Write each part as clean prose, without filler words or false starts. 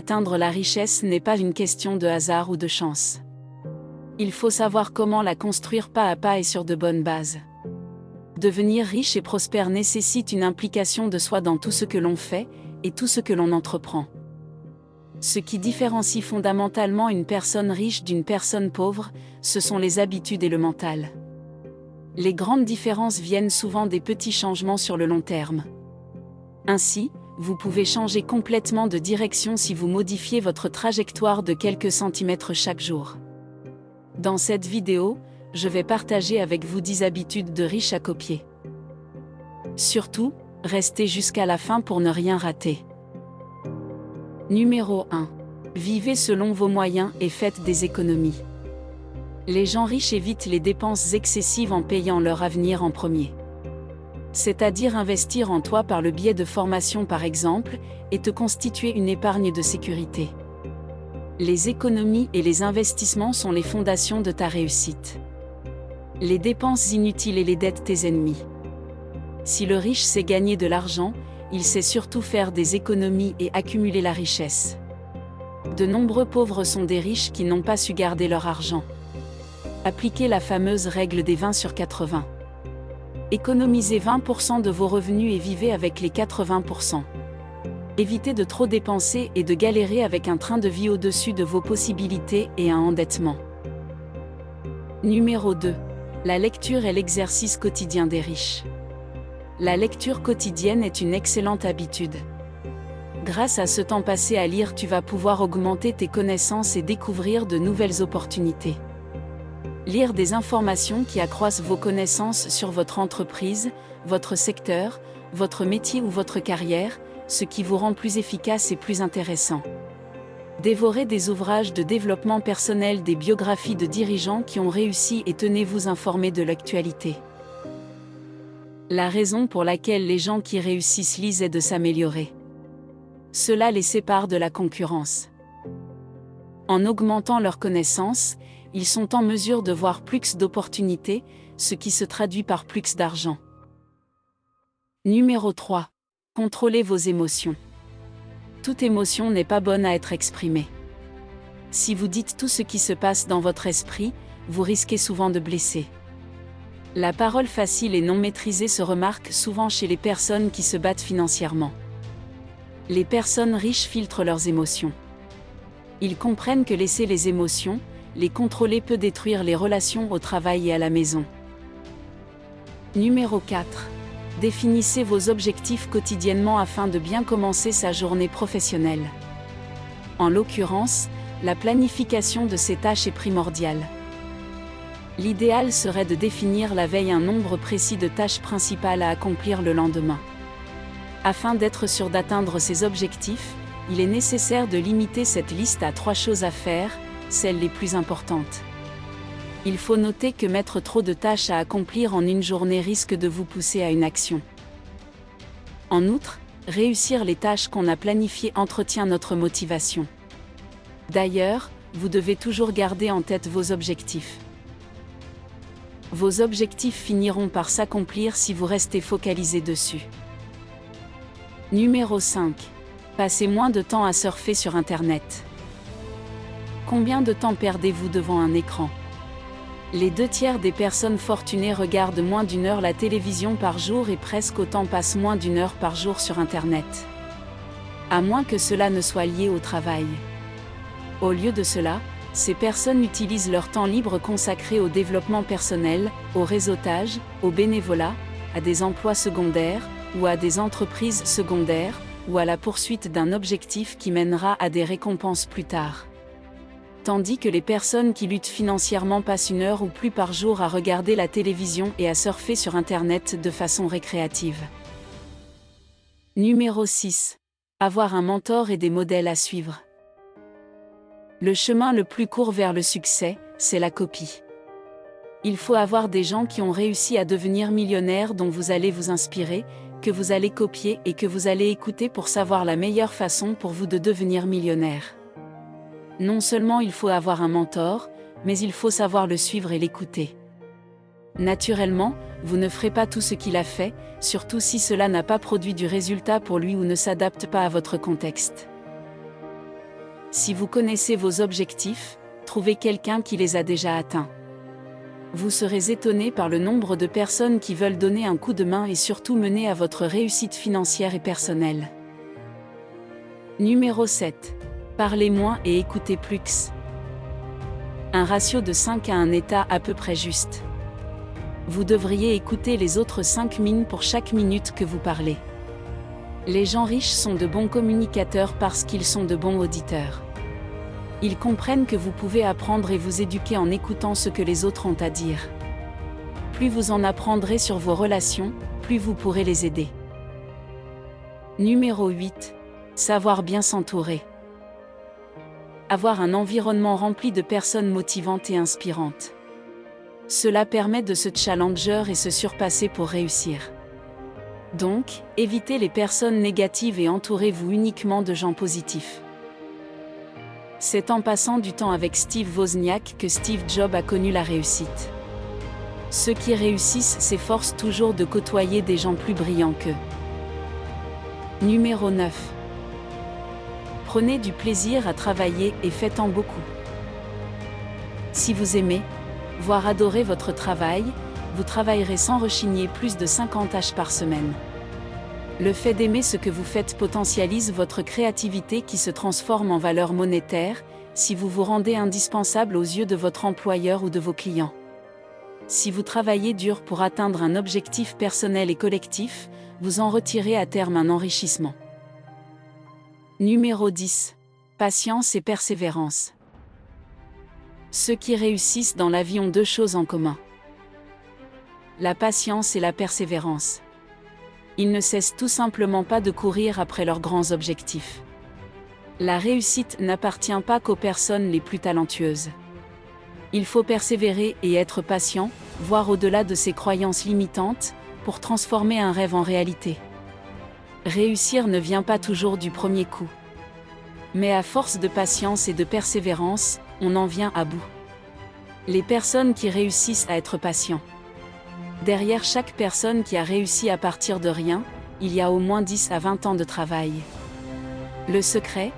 Atteindre la richesse n'est pas une question de hasard ou de chance. Il faut savoir comment la construire pas à pas et sur de bonnes bases. Devenir riche et prospère nécessite une implication de soi dans tout ce que l'on fait et tout ce que l'on entreprend. Ce qui différencie fondamentalement une personne riche d'une personne pauvre, ce sont les habitudes et le mental. Les grandes différences viennent souvent des petits changements sur le long terme. Ainsi, vous pouvez changer complètement de direction si vous modifiez votre trajectoire de quelques centimètres chaque jour. Dans cette vidéo, je vais partager avec vous 10 habitudes de riches à copier. Surtout, restez jusqu'à la fin pour ne rien rater. Numéro 1. Vivez selon vos moyens et faites des économies. Les gens riches évitent les dépenses excessives en payant leur avenir en premier. C'est-à-dire investir en toi par le biais de formation par exemple, et te constituer une épargne de sécurité. Les économies et les investissements sont les fondations de ta réussite. Les dépenses inutiles et les dettes tes ennemis. Si le riche sait gagner de l'argent, il sait surtout faire des économies et accumuler la richesse. De nombreux pauvres sont des riches qui n'ont pas su garder leur argent. Appliquez la fameuse règle des 20/80. Économisez 20% de vos revenus et vivez avec les 80%. Évitez de trop dépenser et de galérer avec un train de vie au-dessus de vos possibilités et un endettement. Numéro 2. La lecture est l'exercice quotidien des riches. La lecture quotidienne est une excellente habitude. Grâce à ce temps passé à lire, tu vas pouvoir augmenter tes connaissances et découvrir de nouvelles opportunités. Lire des informations qui accroissent vos connaissances sur votre entreprise, votre secteur, votre métier ou votre carrière, ce qui vous rend plus efficace et plus intéressant. Dévorez des ouvrages de développement personnel, des biographies de dirigeants qui ont réussi et tenez-vous informés de l'actualité. La raison pour laquelle les gens qui réussissent lisent est de s'améliorer. Cela les sépare de la concurrence. En augmentant leurs connaissances, ils sont en mesure de voir plus d'opportunités, ce qui se traduit par plus d'argent. Numéro 3. Contrôlez vos émotions. Toute émotion n'est pas bonne à être exprimée. Si vous dites tout ce qui se passe dans votre esprit, vous risquez souvent de blesser. La parole facile et non maîtrisée se remarque souvent chez les personnes qui se battent financièrement. Les personnes riches filtrent leurs émotions. Ils comprennent que laisser les émotions, les contrôler peut détruire les relations au travail et à la maison. Numéro 4. Définissez vos objectifs quotidiennement afin de bien commencer sa journée professionnelle. En l'occurrence, la planification de ces tâches est primordiale. L'idéal serait de définir la veille un nombre précis de tâches principales à accomplir le lendemain. Afin d'être sûr d'atteindre ces objectifs, il est nécessaire de limiter cette liste à 3 choses à faire, celles les plus importantes. Il faut noter que mettre trop de tâches à accomplir en une journée risque de vous pousser à une action. En outre, réussir les tâches qu'on a planifiées entretient notre motivation. D'ailleurs, vous devez toujours garder en tête vos objectifs. Vos objectifs finiront par s'accomplir si vous restez focalisé dessus. Numéro 5. Passez moins de temps à surfer sur Internet. Combien de temps perdez-vous devant un écran ? Les 2/3 des personnes fortunées regardent moins d'1 heure la télévision par jour et presque autant passent moins d'1 heure par jour sur Internet. À moins que cela ne soit lié au travail. Au lieu de cela, ces personnes utilisent leur temps libre consacré au développement personnel, au réseautage, au bénévolat, à des emplois secondaires, ou à des entreprises secondaires, ou à la poursuite d'un objectif qui mènera à des récompenses plus tard. Tandis que les personnes qui luttent financièrement passent 1 heure ou plus par jour à regarder la télévision et à surfer sur Internet de façon récréative. Numéro 6. Avoir un mentor et des modèles à suivre. Le chemin le plus court vers le succès, c'est la copie. Il faut avoir des gens qui ont réussi à devenir millionnaires dont vous allez vous inspirer, que vous allez copier et que vous allez écouter pour savoir la meilleure façon pour vous de devenir millionnaire. Non seulement il faut avoir un mentor, mais il faut savoir le suivre et l'écouter. Naturellement, vous ne ferez pas tout ce qu'il a fait, surtout si cela n'a pas produit du résultat pour lui ou ne s'adapte pas à votre contexte. Si vous connaissez vos objectifs, trouvez quelqu'un qui les a déjà atteints. Vous serez étonné par le nombre de personnes qui veulent donner un coup de main et surtout mener à votre réussite financière et personnelle. Numéro 7. Parlez moins et écoutez plus. Un ratio de 5 à un état à peu près juste. Vous devriez écouter les autres 5 mines pour chaque minute que vous parlez. Les gens riches sont de bons communicateurs parce qu'ils sont de bons auditeurs. Ils comprennent que vous pouvez apprendre et vous éduquer en écoutant ce que les autres ont à dire. Plus vous en apprendrez sur vos relations, plus vous pourrez les aider. Numéro 8. Savoir bien s'entourer. Avoir un environnement rempli de personnes motivantes et inspirantes. Cela permet de se challenger et se surpasser pour réussir. Donc, évitez les personnes négatives et entourez-vous uniquement de gens positifs. C'est en passant du temps avec Steve Wozniak que Steve Jobs a connu la réussite. Ceux qui réussissent s'efforcent toujours de côtoyer des gens plus brillants qu'eux. Numéro 9. Prenez du plaisir à travailler et faites-en beaucoup. Si vous aimez, voire adorez votre travail, vous travaillerez sans rechigner plus de 50 heures par semaine. Le fait d'aimer ce que vous faites potentialise votre créativité qui se transforme en valeur monétaire, si vous vous rendez indispensable aux yeux de votre employeur ou de vos clients. Si vous travaillez dur pour atteindre un objectif personnel et collectif, vous en retirez à terme un enrichissement. Numéro 10. Patience et persévérance. Ceux qui réussissent dans la vie ont deux choses en commun. La patience et la persévérance. Ils ne cessent tout simplement pas de courir après leurs grands objectifs. La réussite n'appartient pas qu'aux personnes les plus talentueuses. Il faut persévérer et être patient, voir au-delà de ses croyances limitantes, pour transformer un rêve en réalité. Réussir ne vient pas toujours du premier coup. Mais à force de patience et de persévérance, on en vient à bout. Les personnes qui réussissent à être patients. Derrière chaque personne qui a réussi à partir de rien, il y a au moins 10 à 20 ans de travail. Le secret,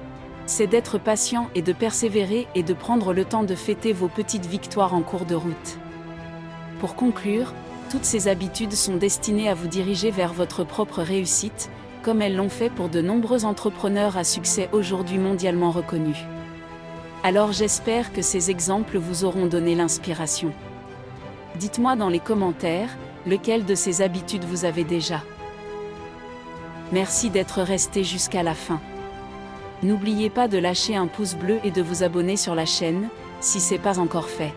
c'est d'être patient et de persévérer et de prendre le temps de fêter vos petites victoires en cours de route. Pour conclure, toutes ces habitudes sont destinées à vous diriger vers votre propre réussite, comme elles l'ont fait pour de nombreux entrepreneurs à succès aujourd'hui mondialement reconnus. Alors j'espère que ces exemples vous auront donné l'inspiration. Dites-moi dans les commentaires, lequel de ces habitudes vous avez déjà. Merci d'être resté jusqu'à la fin. N'oubliez pas de lâcher un pouce bleu et de vous abonner sur la chaîne, si ce n'est pas encore fait.